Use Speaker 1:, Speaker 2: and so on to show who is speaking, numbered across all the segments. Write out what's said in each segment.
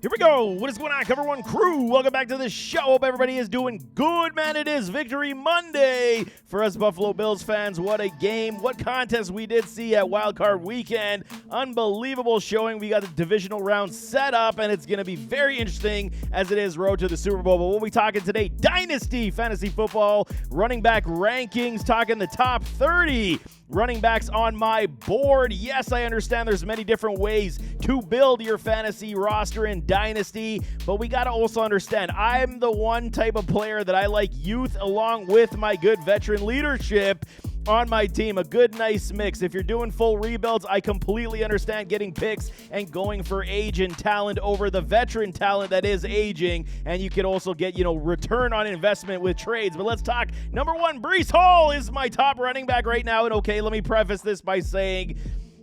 Speaker 1: Here we go. What is going on, Cover One crew? Welcome back to the show. Hope everybody is doing good, man. It is Victory Monday for us Buffalo Bills fans. What a game. What contest we did see at Wildcard Weekend. Unbelievable showing. We got the Divisional Round set up, and it's going to be very interesting as it is road to the Super Bowl. But we'll be talking today Dynasty Fantasy Football running back rankings, talking the top 30 running backs on my board. Yes, I understand there's many different ways to build your fantasy roster in Dynasty, but we got to also understand I'm the one type of player that I like youth along with my good veteran leadership on my team. A good, nice mix. If you're doing full rebuilds, I completely understand getting picks and going for age and talent over the veteran talent that is aging, and you can also get, return on investment with trades. But let's talk. Number one, Breeland Hall is my top running back right now, and okay, let me preface this by saying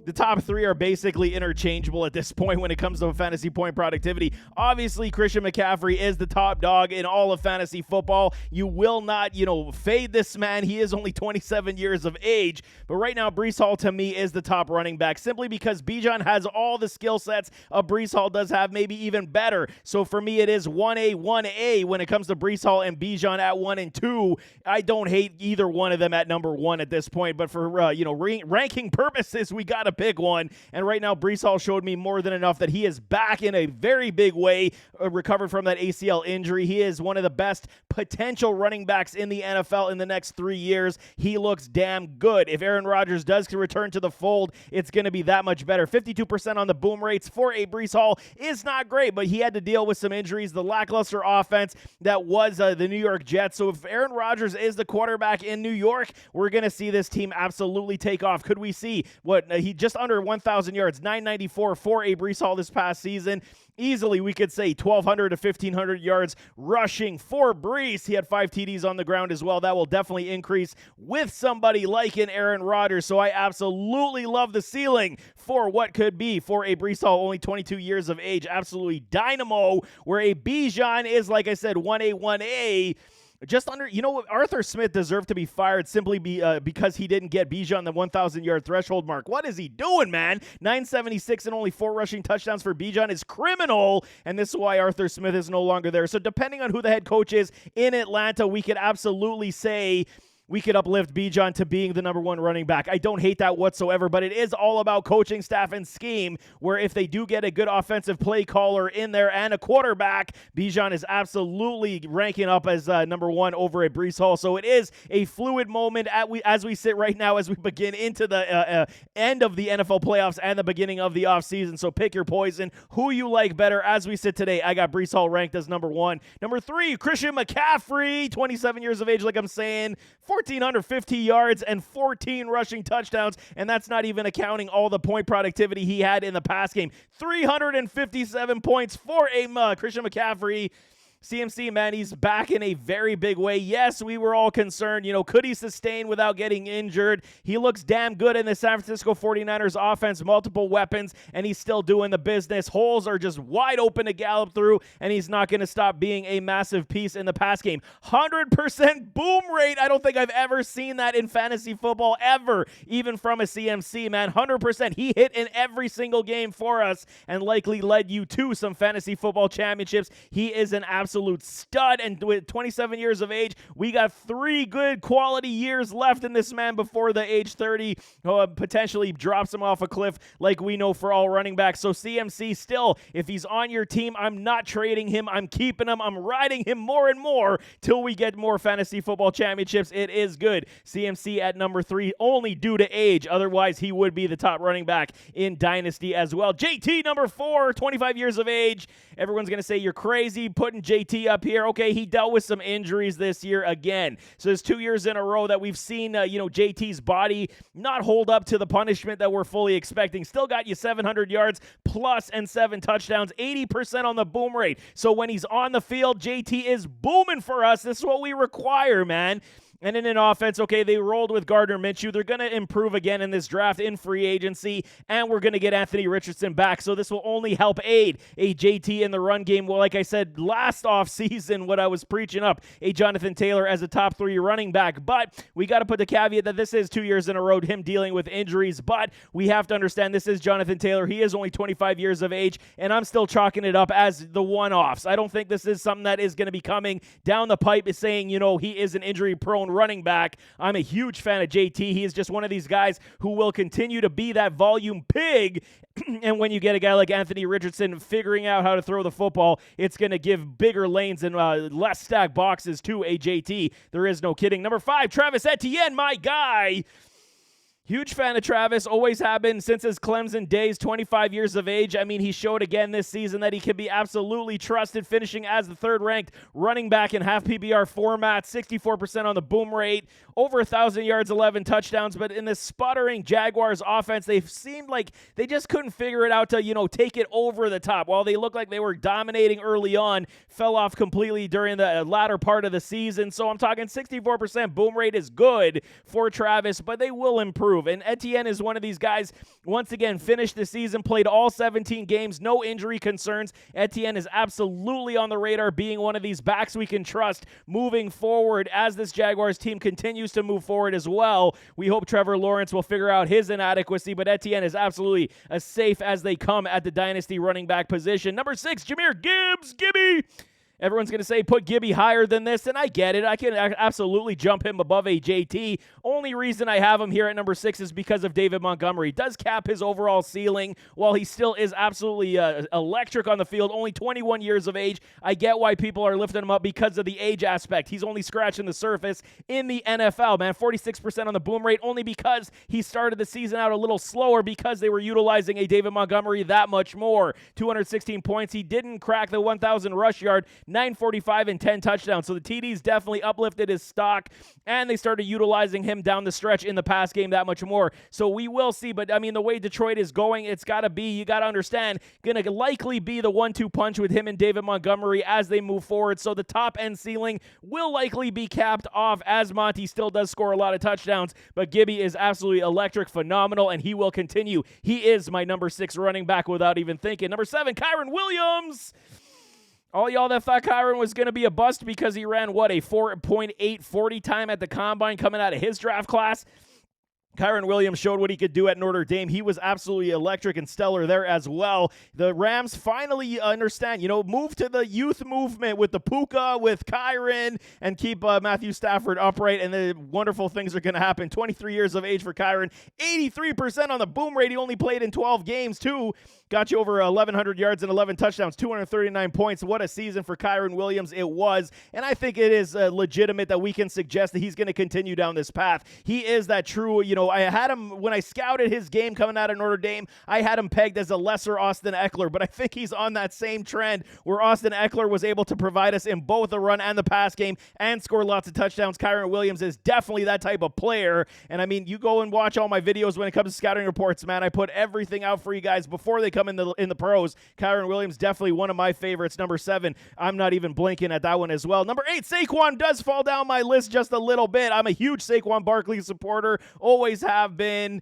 Speaker 1: the top three are basically interchangeable at this point when it comes to fantasy point productivity. Obviously, Christian McCaffrey is the top dog in all of fantasy football. You will not, fade this man. He is only 27 years of age. But right now, Breeland Hall, to me, is the top running back simply because Bijan has all the skill sets a Breeland Hall does have, maybe even better. So for me, it is 1A when it comes to Breeland Hall and Bijan at 1 and 2. I don't hate either one of them at number 1 at this point. But for, ranking purposes, we got to pick one, and right now Breeland Hall showed me more than enough that he is back in a very big way, recovered from that ACL injury. He is one of the best potential running backs in the NFL in the next 3 years. He looks damn good. If Aaron Rodgers does return to the fold, it's going to be that much better. 52% on the boom rates for a Breeland Hall is not great, but he had to deal with some injuries, the lackluster offense that was the New York Jets. So if Aaron Rodgers is the quarterback in New York, we're going to see this team absolutely take off. Could we see what he just under 1,000 yards, 994 for a Breeland Hall this past season? Easily, we could say 1,200 to 1,500 yards rushing for Brees. He had 5 TDs on the ground as well. That will definitely increase with somebody like an Aaron Rodgers. So I absolutely love the ceiling for what could be for a Breeland Hall, only 22 years of age. Absolutely dynamo, where a Bijan is, like I said, 1A. Just under, Arthur Smith deserved to be fired simply because he didn't get Bijan the 1,000-yard threshold mark. What is he doing, man? 976 and only 4 rushing touchdowns for Bijan is criminal, and this is why Arthur Smith is no longer there. So depending on who the head coach is in Atlanta, we could absolutely say we could uplift Bijan to being the number 1 running back. I don't hate that whatsoever, but it is all about coaching staff and scheme, where if they do get a good offensive play caller in there and a quarterback, Bijan is absolutely ranking up as number 1 over at Breeland Hall. So it is a fluid moment as we sit right now as we begin into the end of the NFL playoffs and the beginning of the offseason. So pick your poison. Who you like better as we sit today? I got Breeland Hall ranked as number 1. Number 3, Christian McCaffrey, 27 years of age, like I'm saying, 1,450 yards and 14 rushing touchdowns, and that's not even accounting all the point productivity he had in the pass game. 357 points for a Christian McCaffrey. CMC, man, he's back in a very big way. Yes, we were all concerned, could he sustain without getting injured? He looks damn good in the San Francisco 49ers offense, multiple weapons, and he's still doing the business. Holes are just wide open to gallop through, and he's not going to stop being a massive piece in the pass game. 100% boom rate. I don't think I've ever seen that in fantasy football ever, even from a CMC, man. 100%. He hit in every single game for us and likely led you to some fantasy football championships. He is an absolute stud, and with 27 years of age, we got 3 good quality years left in this man before the age 30 potentially drops him off a cliff like we know for all running backs. So CMC still, if he's on your team, I'm not trading him. I'm keeping him. I'm riding him more and more till we get more fantasy football championships. It is good. CMC at number 3 only due to age. Otherwise, he would be the top running back in Dynasty as well. JT number 4, 25 years of age. Everyone's going to say you're crazy putting JT up here. Okay, he dealt with some injuries this year again. So it's 2 years in a row that we've seen, JT's body not hold up to the punishment that we're fully expecting. Still got you 700 yards plus and 7 touchdowns, 80% on the boom rate. So when he's on the field, JT is booming for us. This is what we require, man. And in an offense, okay, they rolled with Gardner Minshew. They're going to improve again in this draft in free agency, and we're going to get Anthony Richardson back. So this will only help aid a JT in the run game. Well, like I said last offseason, what I was preaching up, a Jonathan Taylor as a top 3 running back. But we got to put the caveat that this is 2 years in a row, him dealing with injuries. But we have to understand this is Jonathan Taylor. He is only 25 years of age, and I'm still chalking it up as the one-offs. I don't think this is something that is going to be coming down the pipe is saying, he is an injury-prone running back. I'm a huge fan of JT. He is just one of these guys who will continue to be that volume pig. And when you get a guy like Anthony Richardson figuring out how to throw the football, it's going to give bigger lanes and less stacked boxes to a JT. There is no kidding. Number 5, Travis Etienne, my guy. Huge fan of Travis, always have been since his Clemson days, 25 years of age. I mean, he showed again this season that he can be absolutely trusted, finishing as the 3rd-ranked running back in half PPR format, 64% on the boom rate, over 1,000 yards, 11 touchdowns. But in this sputtering Jaguars offense, they seemed like they just couldn't figure it out to, take it over the top. While they looked like they were dominating early on, fell off completely during the latter part of the season. So I'm talking 64% boom rate is good for Travis, but they will improve. And Etienne is one of these guys, once again, finished the season, played all 17 games, no injury concerns. Etienne is absolutely on the radar, being one of these backs we can trust moving forward as this Jaguars team continues to move forward as well. We hope Trevor Lawrence will figure out his inadequacy, but Etienne is absolutely as safe as they come at the dynasty running back position. Number 6, Jahmyr Gibbs, Gibby. Everyone's going to say put Gibby higher than this, and I get it. I can absolutely jump him above a JT. Only reason I have him here at number 6 is because of David Montgomery. Does cap his overall ceiling while he still is absolutely electric on the field, only 21 years of age. I get why people are lifting him up because of the age aspect. He's only scratching the surface in the NFL, man. 46% on the boom rate, only because he started the season out a little slower because they were utilizing a David Montgomery that much more. 216 points. He didn't crack the 1,000 rush yard. 945 and 10 touchdowns. So the TDs definitely uplifted his stock, and they started utilizing him down the stretch in the pass game that much more. So we will see, but I mean, the way Detroit is going, it's got to be, you got to understand, going to likely be the 1-2 punch with him and David Montgomery as they move forward. So the top end ceiling will likely be capped off as Monty still does score a lot of touchdowns, but Gibby is absolutely electric, phenomenal, and he will continue. He is my number 6 running back without even thinking. Number 7, Kyren Williams. All y'all that thought Kyren was going to be a bust because he ran, a 4.8 40 time at the combine coming out of his draft class? Kyren Williams showed what he could do at Notre Dame. He was absolutely electric and stellar there as well. The Rams finally understand, move to the youth movement with the Puka, with Kyren, and keep Matthew Stafford upright, and the wonderful things are going to happen. 23 years of age for Kyren, 83% on the boom rate. He only played in 12 games, too. Got you over 1,100 yards and 11 touchdowns, 239 points. What a season for Kyren Williams it was, and I think it is legitimate that we can suggest that he's going to continue down this path. He is that true, I had him, when I scouted his game coming out of Notre Dame, I had him pegged as a lesser Austin Ekeler, but I think he's on that same trend where Austin Ekeler was able to provide us in both the run and the pass game and score lots of touchdowns. Kyren Williams is definitely that type of player, and I mean, you go and watch all my videos when it comes to scouting reports, man. I put everything out for you guys before they come in the pros. Kyren Williams, definitely one of my favorites. Number 7, I'm not even blinking at that one as well. Number 8, Saquon does fall down my list just a little bit. I'm a huge Saquon Barkley supporter, always have been.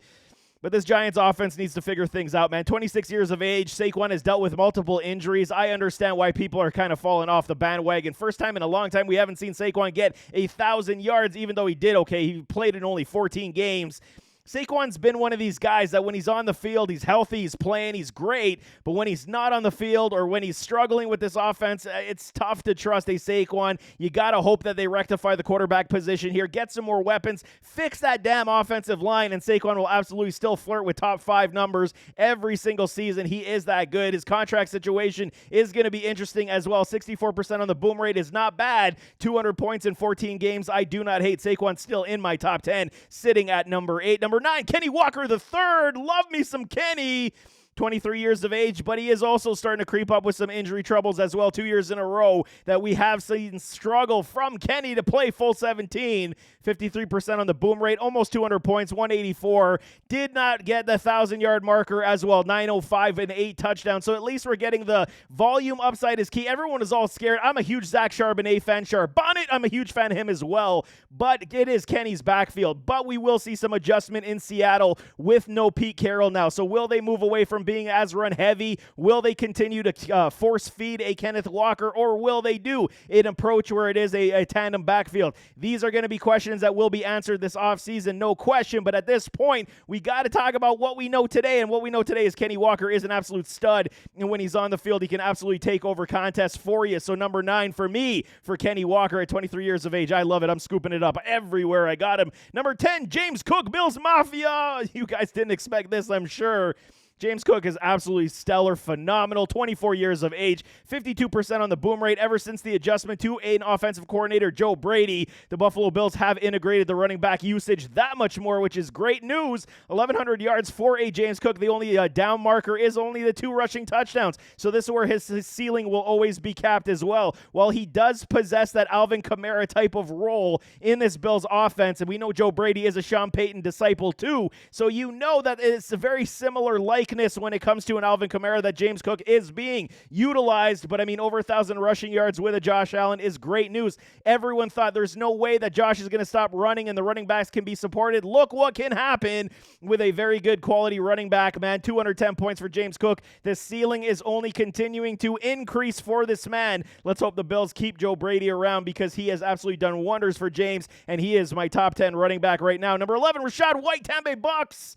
Speaker 1: But this Giants offense needs to figure things out, man. 26 years of age. Saquon has dealt with multiple injuries. I understand why people are kind of falling off the bandwagon. First time in a long time we haven't seen Saquon get 1,000 yards, even though he did okay. He played in only 14 games. Saquon's been one of these guys that when he's on the field, he's healthy, he's playing, he's great, but when he's not on the field or when he's struggling with this offense, it's tough to trust a Saquon. You got to hope that they rectify the quarterback position here, get some more weapons, fix that damn offensive line, and Saquon will absolutely still flirt with top 5 numbers every single season. He is that good. His contract situation is going to be interesting as well. 64% on the boom rate is not bad. 200 points in 14 games. I do not hate Saquon, still in my top 10, sitting at number 8. Number 9, Kenny Walker III. Love me some Kenny. 23 years of age, but he is also starting to creep up with some injury troubles as well. 2 years in a row that we have seen struggle from Kenny to play full 17. 53% on the boom rate, almost 200 points, 184. Did not get the 1,000-yard marker as well, 905 and 8 touchdowns. So at least we're getting the volume upside is key. Everyone is all scared. I'm a huge Zach Charbonnet fan. Charbonnet, I'm a huge fan of him as well. But it is Kenny's backfield. But we will see some adjustment in Seattle with no Pete Carroll now. So will they move away from being as run heavy? Will they continue to force feed a Kenneth Walker, or will they do an approach where it is a tandem backfield? These are going to be questions that will be answered this offseason, no question. But at this point, we got to talk about what we know today, and what we know today is Kenny Walker is an absolute stud, and when he's on the field, he can absolutely take over contests for you. So number 9 for me for Kenny Walker at 23 years of age. I love it. I'm scooping it up everywhere I got him. Number 10, James Cook, Bills Mafia. You guys didn't expect this, I'm sure. James Cook is absolutely stellar, phenomenal, 24 years of age, 52% on the boom rate. Ever since the adjustment to an offensive coordinator, Joe Brady, the Buffalo Bills have integrated the running back usage that much more, which is great news. 1,100 yards for a James Cook. The only down marker is only the 2 rushing touchdowns. So this is where his ceiling will always be capped as well. While he does possess that Alvin Kamara type of role in this Bills offense, and we know Joe Brady is a Sean Payton disciple too, so you know that it's a very similar likeness when it comes to an Alvin Kamara that James Cook is being utilized. But I mean, over 1,000 rushing yards with a Josh Allen is great news. Everyone thought there's no way that Josh is going to stop running and the running backs can be supported. Look what can happen with a very good quality running back, man. 210 points for James Cook. The ceiling is only continuing to increase for this man. Let's hope the Bills keep Joe Brady around, because he has absolutely done wonders for James, and he is my top 10 running back right now. Number 11, Rashad White, Tampa Bay Bucks.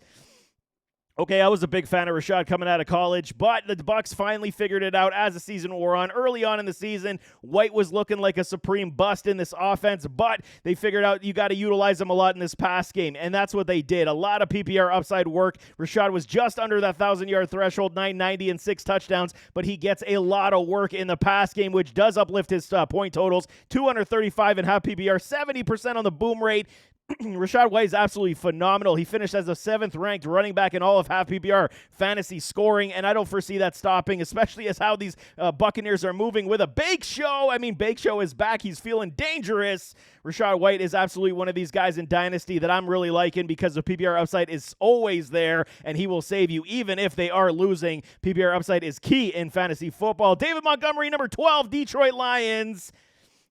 Speaker 1: Okay, I was a big fan of Rashad coming out of college, but the Bucs finally figured it out as the season wore on. Early on in the season, White was looking like a supreme bust in this offense, but they figured out you got to utilize him a lot in this pass game, and that's what they did. A lot of PPR upside work. Rashad was just under that 1,000-yard threshold, 990 and 6 touchdowns, but he gets a lot of work in the pass game, which does uplift his point totals. 235 and half PPR, 70% on the boom rate. Rashad White is absolutely phenomenal. He finished as the 7th-ranked running back in all of half PPR fantasy scoring, and I don't foresee that stopping, especially as how these Buccaneers are moving with a Bake Show. I mean, Bake Show is back. He's feeling dangerous. Rashad White is absolutely one of these guys in Dynasty that I'm really liking, because the PPR upside is always there, and he will save you even if they are losing. PPR upside is key in fantasy football. David Montgomery, number 12, Detroit Lions.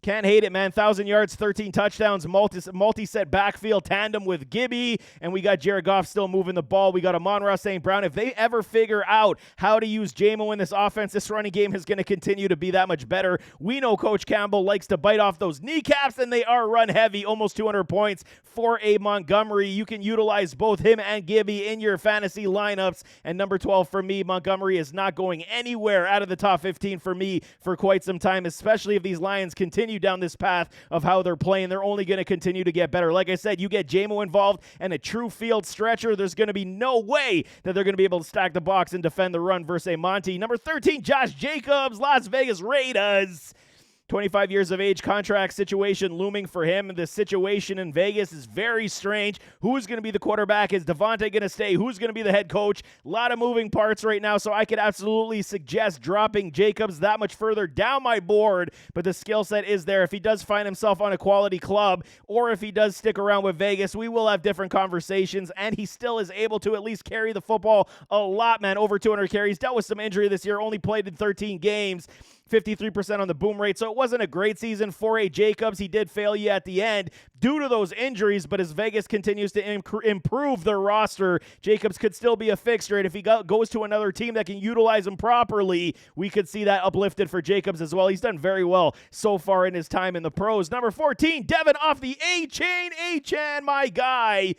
Speaker 1: Can't hate it, man. 1,000 yards, 13 touchdowns, multi-set backfield tandem with Gibby, and we got Jared Goff still moving the ball. We got Amon-Ra St. Brown. If they ever figure out how to use J-Mo in this offense, this running game is going to continue to be that much better. We know Coach Campbell likes to bite off those kneecaps, and they are run heavy, almost 200 points for a Montgomery. You can utilize both him and Gibby in your fantasy lineups, and number 12 for me, Montgomery is not going anywhere out of the top 15 for me for quite some time, especially if these Lions continue down this path of how they're playing. They're only going to continue to get better. Like I said, you get J-Mo involved and a true field stretcher, there's going to be no way that they're going to be able to stack the box and defend the run versus a Monty. Number 13, Josh Jacobs, Las Vegas Raiders. 25 years of age, contract situation looming for him. The situation in Vegas is very strange. Who's going to be the quarterback? Is Devontae going to stay? Who's going to be the head coach? A lot of moving parts right now, so I could absolutely suggest dropping Jacobs that much further down my board, but the skill set is there. If he does find himself on a quality club, or if he does stick around with Vegas, we will have different conversations, and he still is able to at least carry the football a lot, man. Over 200 carries. Dealt with some injury this year, only played in 13 games. 53% on the boom rate, so it wasn't a great season for a Jacobs. He did fail you at the end due to those injuries, but as Vegas continues to improve their roster, Jacobs could still be a fixture, and if he goes to another team that can utilize him properly, we could see that uplifted for Jacobs as well. He's done very well so far in his time in the pros. Number 14, Devin off the A-Chain. A-Chan, my guy.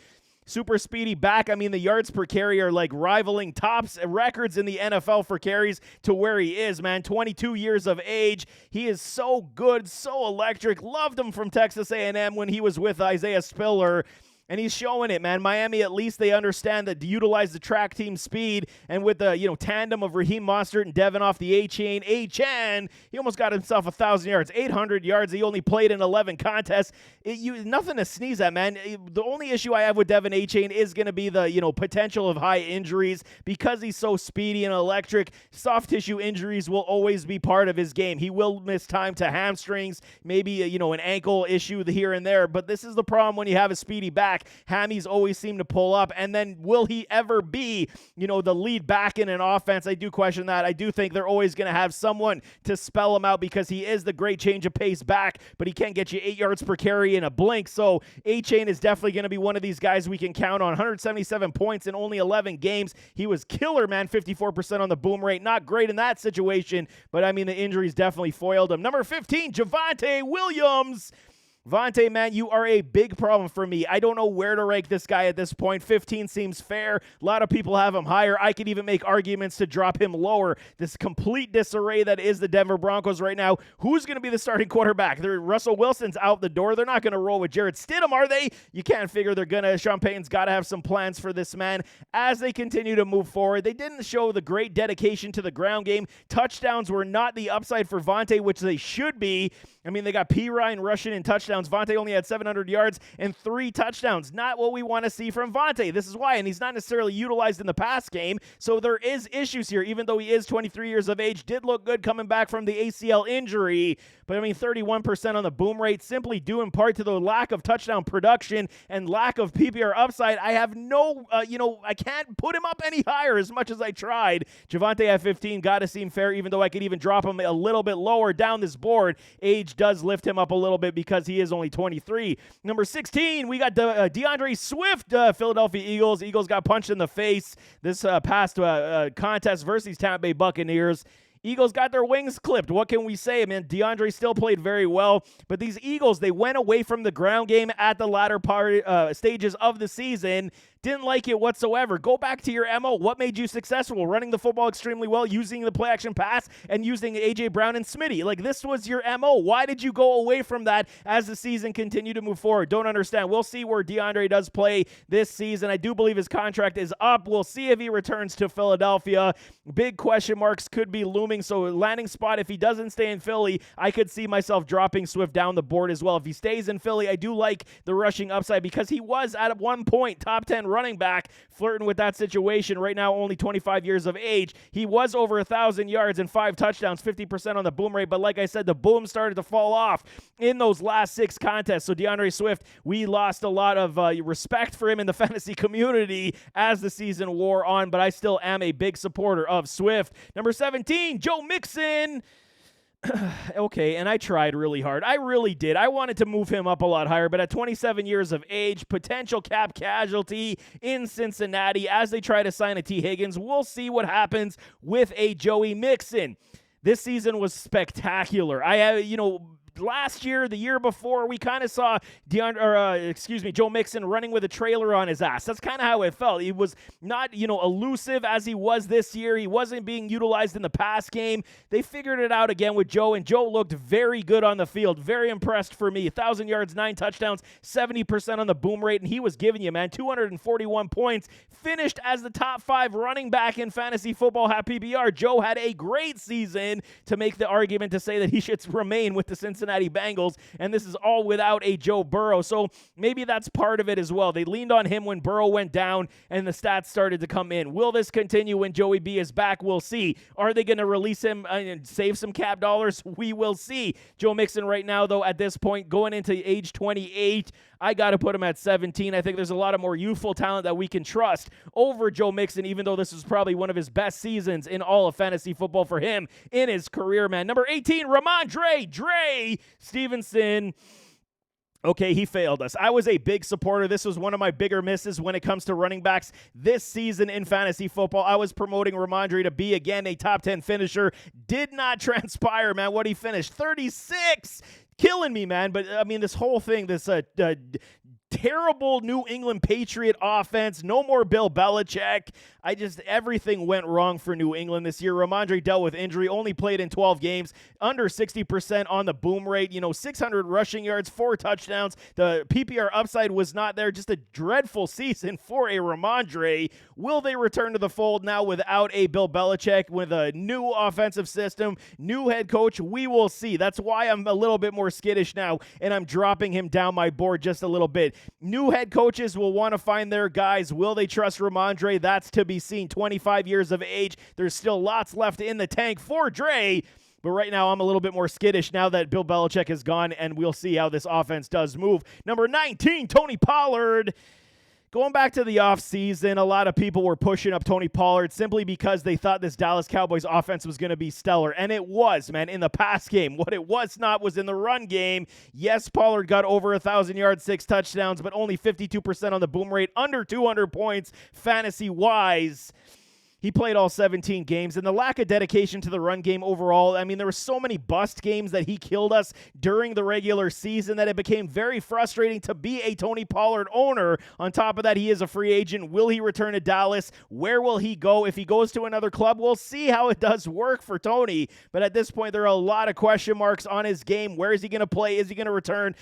Speaker 1: Super speedy back. I mean, the yards per carry are like rivaling tops records in the NFL for carries to where he is, man. 22 years of age. He is so good, so electric. Loved him from Texas A&M when he was with Isaiah Spiller. and he's showing it, man. Miami, at least they understand that to utilize the track team speed, and with the tandem of Raheem Mostert and Devin off the A-chain, he almost got himself 1,000 yards, 800 yards. He only played in 11 contests. Nothing to sneeze at, man. The only issue I have with Devin A-chain is going to be the potential of high injuries because he's so speedy and electric. Soft tissue injuries will always be part of his game. He will miss time to hamstrings, maybe an ankle issue here and there, but this is the problem when you have a speedy back. Hammies always seem to pull up, and then will he ever be, the lead back in an offense? I do question that. I do think they're always going to have someone to spell him out because he is the great change of pace back, but he can't get you 8 yards per carry in a blink. So A-Chain is definitely going to be one of these guys we can count on. 177 points in only 11 games. He was killer, man. 54% on the boom rate. Not great in that situation, but I mean, the injuries definitely foiled him. Number 15, Javonte Williams. Vontae, man, you are a big problem for me. I don't know where to rank this guy at this point. 15 seems fair. A lot of people have him higher. I could even make arguments to drop him lower. This complete disarray that is the Denver Broncos right now. Who's going to be the starting quarterback? Russell Wilson's out the door. They're not going to roll with Jarrett Stidham, are they? You can't figure they're going to. Sean Payton's got to have some plans for this man as they continue to move forward. They didn't show the great dedication to the ground game. Touchdowns were not the upside for Vontae, which they should be. I mean, they got P. Ryan rushing in touchdowns. Vontae only had 700 yards and 3 touchdowns. Not what we want to see from Vontae. This is why, and he's not necessarily utilized in the pass game, so there is issues here, even though he is 23 years of age. Did look good coming back from the ACL injury, but I mean, 31% on the boom rate, simply due in part to the lack of touchdown production and lack of PPR upside. I have I can't put him up any higher as much as I tried. Javonte at 15, got to seem fair, even though I could even drop him a little bit lower down this board. Age does lift him up a little bit because he is only 23. Number 16, we got DeAndre Swift, Philadelphia Eagles. Eagles got punched in the face this past contest versus Tampa Bay Buccaneers. Eagles got their wings clipped. What can we say? Man, DeAndre still played very well, but these Eagles, they went away from the ground game at the latter stages of the season. Didn't like it whatsoever. Go back to your MO. What made you successful? Running the football extremely well, using the play action pass, and using A.J. Brown and Smitty. Like, this was your MO. Why did you go away from that as the season continued to move forward? Don't understand. We'll see where DeAndre does play this season. I do believe his contract is up. We'll see if he returns to Philadelphia. Big question marks could be looming. So landing spot, if he doesn't stay in Philly, I could see myself dropping Swift down the board as well. If he stays in Philly, I do like the rushing upside because he was at one point top 10 running back, flirting with that situation. Right now, only 25 years of age. He was over 1,000 yards and 5 touchdowns, 50% on the boom rate. But like I said, the boom started to fall off in those last 6 contests. So DeAndre Swift, we lost a lot of respect for him in the fantasy community as the season wore on. But I still am a big supporter of Swift. Number 17, Joe Mixon. Okay, and I tried really hard. I really did. I wanted to move him up a lot higher, but at 27 years of age, potential cap casualty in Cincinnati as they try to sign a T. Higgins. We'll see what happens with a Joey Mixon. This season was spectacular. Last year, the year before, we kind of saw Joe Mixon running with a trailer on his ass. That's kind of how it felt. He was not, elusive as he was this year. He wasn't being utilized in the pass game. They figured it out again with Joe, and Joe looked very good on the field. Very impressed for me. 1,000 yards, 9 touchdowns, 70% on the boom rate, and he was giving you, man, 241 points. Finished as the top 5 running back in fantasy football at PPR. Joe had a great season to make the argument to say that he should remain with the Cincinnati Bengals, and this is all without a Joe Burrow, so maybe that's part of it as well. They leaned on him when Burrow went down, and the stats started to come in. Will this continue when Joey B is back? We'll see. Are they going to release him and save some cap dollars? We will see. Joe Mixon right now, though, at this point, going into age 28, I got to put him at 17. I think there's a lot of more youthful talent that we can trust over Joe Mixon, even though this is probably one of his best seasons in all of fantasy football for him in his career, man. Number 18, Ramondre Dre Stevenson. Okay, he failed us. I was a big supporter. This was one of my bigger misses when it comes to running backs this season in fantasy football. I was promoting Ramondre to be, again, a top 10 finisher. Did not transpire, man. What he finished? 36. Killing me, man. But, I mean, this whole thing, this terrible New England Patriot offense. No more Bill Belichick. Everything went wrong for New England this year. Ramondre dealt with injury, only played in 12 games, under 60% on the boom rate, 600 rushing yards, 4 touchdowns. The PPR upside was not there. Just a dreadful season for a Ramondre. Will they return to the fold now without a Bill Belichick, with a new offensive system, new head coach? We will see. That's why I'm a little bit more skittish now, and I'm dropping him down my board just a little bit. New head coaches will want to find their guys. Will they trust Ramondre? That's to be seen. 25 years of age. There's still lots left in the tank for Dre. But right now, I'm a little bit more skittish now that Bill Belichick is gone, and we'll see how this offense does move. Number 19, Tony Pollard. Going back to the offseason, a lot of people were pushing up Tony Pollard simply because they thought this Dallas Cowboys offense was going to be stellar. And it was, man, in the pass game. What it was not was in the run game. Yes, Pollard got over 1,000 yards, 6 touchdowns, but only 52% on the boom rate, under 200 points fantasy-wise. He played all 17 games, and the lack of dedication to the run game overall, there were so many bust games that he killed us during the regular season that it became very frustrating to be a Tony Pollard owner. On top of that, he is a free agent. Will he return to Dallas? Where will he go? If he goes to another club, we'll see how it does work for Tony. But at this point, there are a lot of question marks on his game. Where is he going to play? Is he going to return?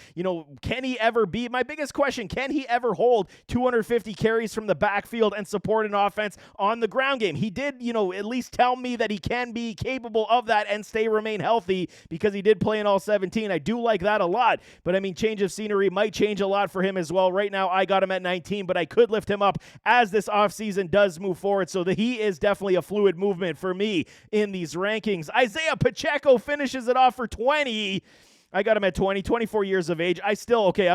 Speaker 1: Can he ever be? My biggest question, can he ever hold 250 carries from the backfield and support an offense on the ground game? He did, at least tell me that he can be capable of that and remain healthy, because he did play in all 17. I do like that a lot, but change of scenery might change a lot for him as well. Right now, I got him at 19, but I could lift him up as this offseason does move forward, so that he is definitely a fluid movement for me in these rankings. Isaiah Pacheco finishes it off for 20. I got him at 20, 24 years of age. I'm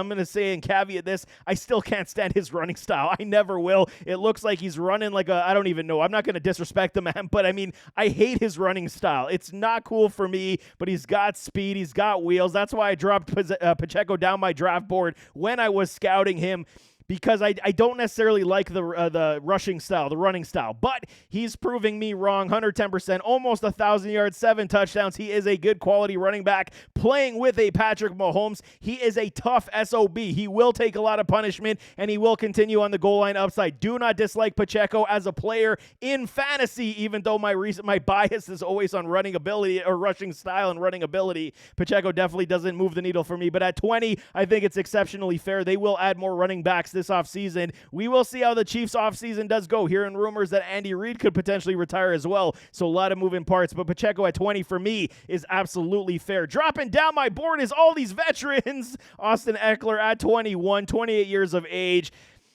Speaker 1: going to say and caveat this, I still can't stand his running style. I never will. It looks like he's running like I don't even know. I'm not going to disrespect the man, but I hate his running style. It's not cool for me, but he's got speed. He's got wheels. That's why I dropped Pacheco down my draft board when I was scouting him, because I don't necessarily like the rushing style, the running style. But he's proving me wrong. 110%, almost 1,000 yards, 7 touchdowns. He is a good quality running back playing with a Patrick Mahomes. He is a tough SOB. He will take a lot of punishment, and he will continue on the goal line upside. Do not dislike Pacheco as a player in fantasy, even though my bias is always on running ability or rushing style and running ability. Pacheco definitely doesn't move the needle for me. But at 20, I think it's exceptionally fair. They will add more running backs this offseason. We will see how the Chiefs offseason does go. Hearing rumors that Andy Reid could potentially retire as well. So a lot of moving parts, but Pacheco at 20 for me is absolutely fair. Dropping down my board is all these veterans. Austin Ekeler at 21, 28 years of age.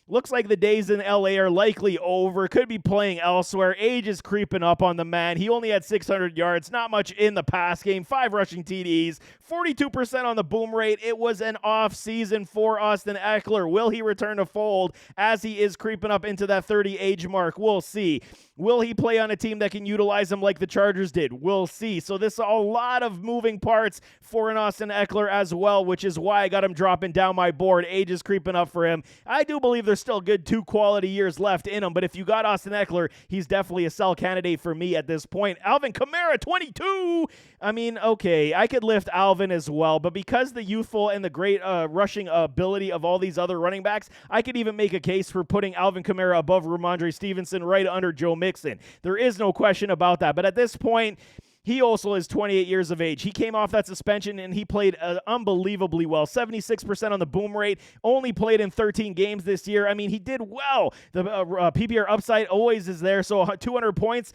Speaker 1: Looks like the days in LA are likely over. Could be playing elsewhere. Age is creeping up on the man. He only had 600 yards, not much in the pass game, 5 rushing TDs, 42% on the boom rate. It was an off season for Austin Ekeler. Will he return to fold as he is creeping up into that 30 age mark? We'll see. Will he play on a team that can utilize him like the Chargers did? We'll see. So this is a lot of moving parts for an Austin Ekeler as well, which is why I got him dropping down my board. Age is creeping up for him. I do believe there's still good 2 quality years left in him, but if you got Austin Ekeler, he's definitely a sell candidate for me at this point. Alvin Kamara, 22. Okay, I could lift Alvin as well, but because the youthful and the great rushing ability of all these other running backs, I could even make a case for putting Alvin Kamara above Ramondre Stevenson, right under Joe Mixon. There is no question about that, but at this point, he also is 28 years of age. He came off that suspension, and he played unbelievably well. 76% on the boom rate. Only played in 13 games this year. He did well. The PPR upside always is there, so 200 points.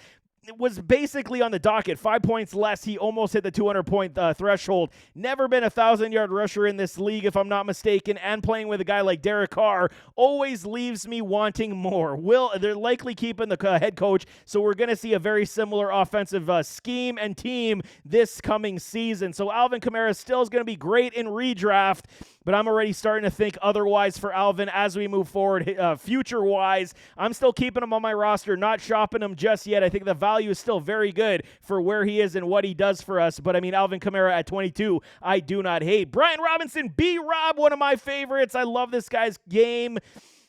Speaker 1: It was basically on the docket. 5 points less. He almost hit the 200-point threshold. Never been a 1,000-yard rusher in this league, if I'm not mistaken, and playing with a guy like Derek Carr always leaves me wanting more. They're likely keeping the head coach, so we're going to see a very similar offensive scheme and team this coming season. So Alvin Kamara still is going to be great in redraft, but I'm already starting to think otherwise for Alvin as we move forward. Future-wise, I'm still keeping him on my roster, not shopping him just yet. I think the value is still very good for where he is and what he does for us. But Alvin Kamara at 22, I do not hate. Brian Robinson, B-Rob, one of my favorites. I love this guy's game.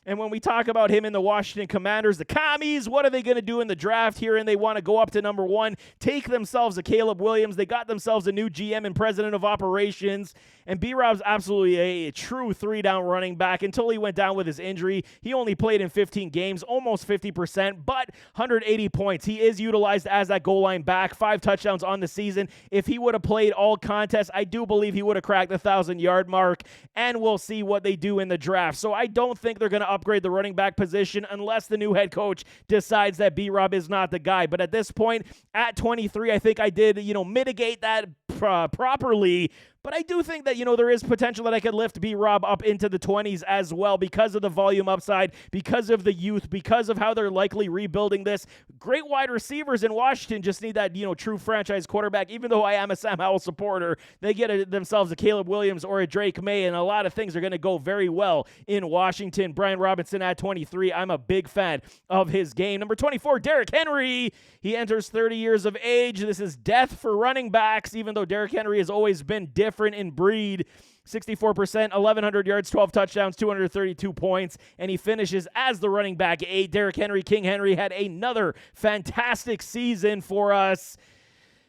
Speaker 1: And when we talk about him in the Washington Commanders, the Commies, what are they going to do in the draft here? And they want to go up to number 1, take themselves a Caleb Williams. They got themselves a new GM and president of operations. And B-Rob's absolutely a true three-down running back until he went down with his injury. He only played in 15 games, almost 50%, but 180 points. He is utilized as that goal line back, 5 touchdowns on the season. If he would have played all contests, I do believe he would have cracked the 1,000-yard mark, and we'll see what they do in the draft. So I don't think they're going to upgrade the running back position unless the new head coach decides that B-Rob is not the guy. But at this point, at 23, I think I did, mitigate that properly. But I do think that, there is potential that I could lift B-Rob up into the 20s as well because of the volume upside, because of the youth, because of how they're likely rebuilding this. Great wide receivers in Washington just need that, true franchise quarterback. Even though I am a Sam Howell supporter, they get themselves a Caleb Williams or a Drake May, and a lot of things are going to go very well in Washington. Brian Robinson at 23. I'm a big fan of his game. Number 24, Derrick Henry. He enters 30 years of age. This is death for running backs, even though Derrick Henry has always been different in breed. 64%, 1,100 yards, 12 touchdowns, 232 points, and he finishes as the running back 8. Derrick Henry, King Henry, had another fantastic season for us.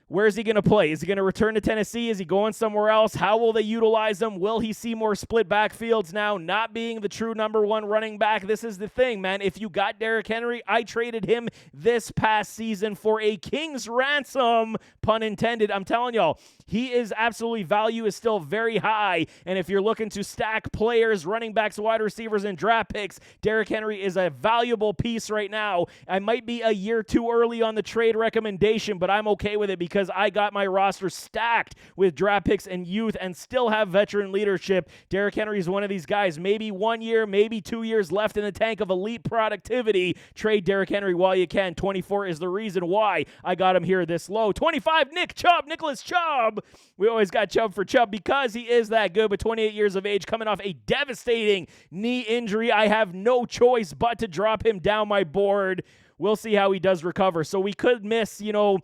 Speaker 1: Where is he going to play? Is he going to return to Tennessee? Is he going somewhere else? How will they utilize him? Will he see more split backfields now, not being the true number one running back? This is the thing, man. If you got Derrick Henry, I traded him this past season for a king's ransom, pun intended. I'm telling y'all, he is absolutely, value is still very high. And if you're looking to stack players, running backs, wide receivers, and draft picks, Derrick Henry is a valuable piece right now. I might be a year too early on the trade recommendation, but I'm okay with it because I got my roster stacked with draft picks and youth and still have veteran leadership. Derrick Henry is one of these guys. Maybe 1 year, maybe 2 years left in the tank of elite productivity. Trade Derrick Henry while you can. 24 is the reason why I got him here this low. 25, Nicholas Chubb. We always got Chubb for Chubb because he is that good, but 28 years of age, coming off a devastating knee injury. I have no choice but to drop him down my board. We'll see how he does recover. So we could miss, he'll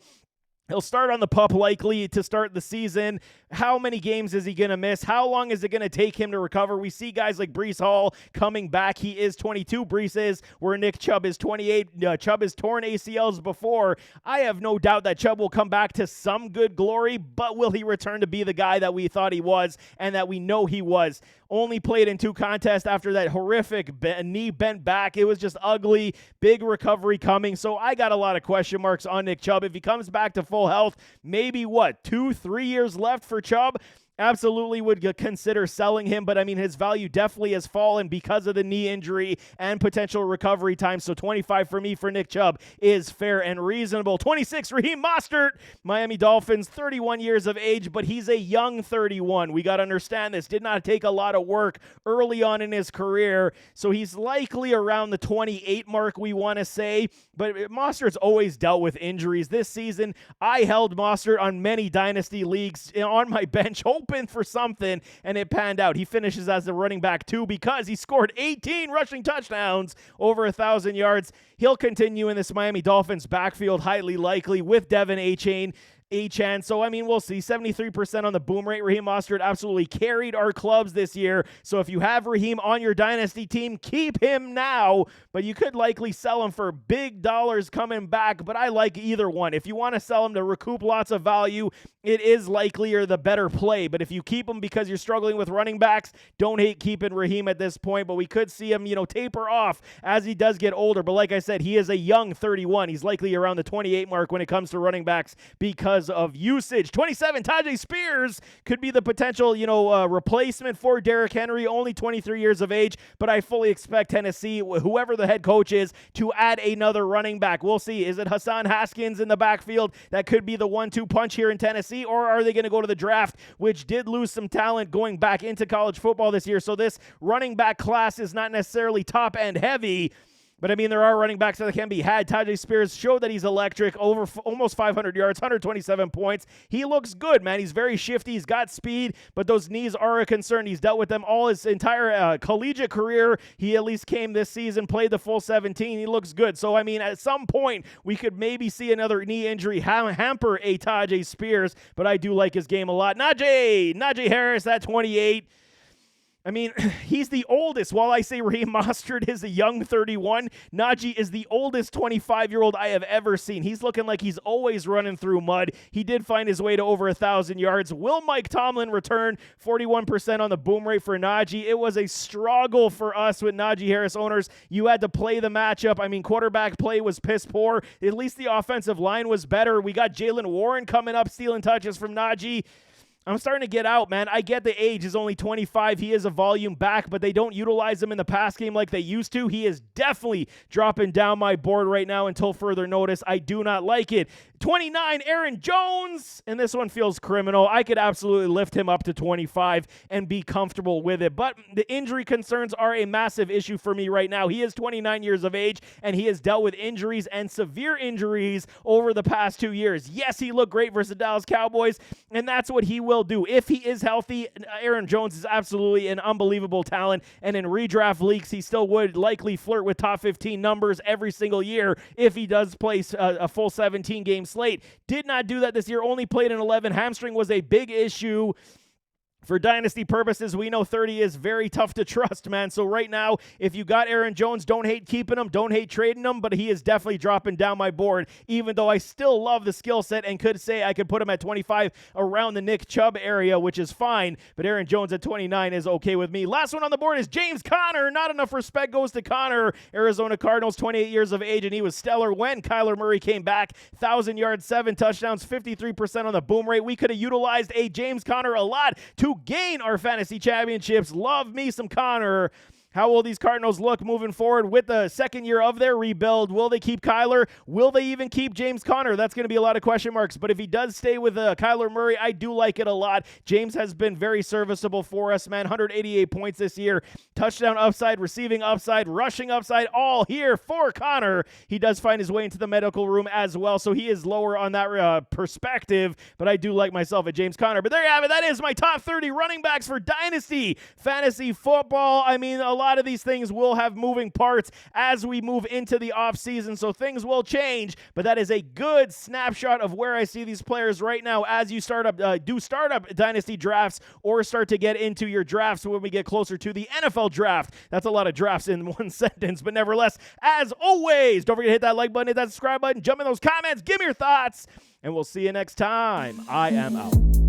Speaker 1: start on the PUP likely to start the season. How many games is he going to miss? How long is it going to take him to recover? We see guys like Breeland Hall coming back. He is 22. Brees is, where Nick Chubb is 28. Chubb has torn ACLs before. I have no doubt that Chubb will come back to some good glory, but will he return to be the guy that we thought he was and that we know he was? Only played in 2 contests after that horrific knee bent back. It was just ugly. Big recovery coming. So I got a lot of question marks on Nick Chubb. If he comes back to full health, maybe 2-3 years left for Chubb? Absolutely would consider selling him, but his value definitely has fallen because of the knee injury and potential recovery time. So 25 for me for Nick Chubb is fair and reasonable. 26, Raheem Mostert, Miami Dolphins, 31 years of age, but he's a young 31. We got to understand this. Did not take a lot of work early on in his career, so he's likely around the 28 mark, we want to say, but Mostert's always dealt with injuries. This season, I held Mostert on many dynasty leagues on my bench, hoping for something, and it panned out. He finishes as the running back 2 because he scored 18 rushing touchdowns, over 1,000 yards. He'll continue in this Miami Dolphins backfield, highly likely, with Devin Achane. So, we'll see. 73% on the boom rate. Raheem Mostert absolutely carried our clubs this year. So if you have Raheem on your dynasty team, keep him now. But you could likely sell him for big dollars coming back. But I like either one. If you want to sell him to recoup lots of value, it is likelier the better play. But if you keep him because you're struggling with running backs, don't hate keeping Raheem at this point. But we could see him, taper off as he does get older. But like I said, he is a young 31. He's likely around the 28 mark when it comes to running backs because of usage. 27, Tajay Spears could be the potential, replacement for Derrick Henry, only 23 years of age, but I fully expect Tennessee, whoever the head coach is, to add another running back. We'll see. Is it Hassan Haskins in the backfield that could be the 1-2 punch here in Tennessee, or are they going to go to the draft, which did lose some talent going back into college football this year? So this running back class is not necessarily top end heavy, but there are running backs that can be had. Tajay Spears showed that he's electric, over almost 500 yards, 127 points. He looks good, man. He's very shifty. He's got speed, but those knees are a concern. He's dealt with them all his entire collegiate career. He at least came this season, played the full 17. He looks good. So, at some point, we could maybe see another knee injury hamper a Tajay Spears, but I do like his game a lot. Najee Harris at 28. I mean, he's the oldest. While I say Raheem Mostert is a young 31, Najee is the oldest 25-year-old I have ever seen. He's looking like he's always running through mud. He did find his way to over 1,000 yards. Will Mike Tomlin return? 41% on the boom rate for Najee. It was a struggle for us with Najee Harris owners. You had to play the matchup. I mean, quarterback play was piss poor. At least the offensive line was better. We got Jaylen Warren coming up, stealing touches from Najee. I'm starting to get out, man. I get the age is only 25. He is a volume back, but they don't utilize him in the pass game like they used to. He is definitely dropping down my board right now until further notice. I do not like it. 29, Aaron Jones, and this one feels criminal. I could absolutely lift him up to 25 and be comfortable with it, but the injury concerns are a massive issue for me right now. He is 29 years of age, and he has dealt with injuries and severe injuries over the past 2 years. Yes, he looked great versus the Dallas Cowboys, and that's what he will do. If he is healthy, Aaron Jones is absolutely an unbelievable talent, and in redraft leagues, he still would likely flirt with top 15 numbers every single year if he does play a full 17-game slate. Did not do that this year, only played in 11. Hamstring was a big issue. For dynasty purposes, we know 30 is very tough to trust, man. So right now, if you got Aaron Jones, don't hate keeping him, don't hate trading him, but he is definitely dropping down my board, even though I still love the skill set and could say I could put him at 25 around the Nick Chubb area, which is fine, but Aaron Jones at 29 is okay with me. Last one on the board is James Conner. Not enough respect goes to Conner. Arizona Cardinals, 28 years of age, and he was stellar when Kyler Murray came back. 1,000 yards, 7 touchdowns, 53% on the boom rate. We could have utilized a James Conner a lot to gain our fantasy championships. Love me some Conner. How will these Cardinals look moving forward with the second year of their rebuild? Will they keep Kyler? Will they even keep James Conner? That's going to be a lot of question marks. But if he does stay with Kyler Murray, I do like it a lot. James has been very serviceable for us, man. 188 points this year. Touchdown upside, receiving upside, rushing upside, all here for Conner. He does find his way into the medical room as well, so he is lower on that perspective. But I do like myself at James Conner. But there you have it. That is my top 30 running backs for Dynasty Fantasy Football. I mean, a lot of these things will have moving parts as we move into the offseason, so things will change, but that is a good snapshot of where I see these players right now as you start up Dynasty drafts or start to get into your drafts when we get closer to the NFL draft. That's a lot of drafts in one sentence, but nevertheless, as always, don't forget to hit that like button, hit that subscribe button, jump in those comments, give me your thoughts, and we'll see you next time. I am out.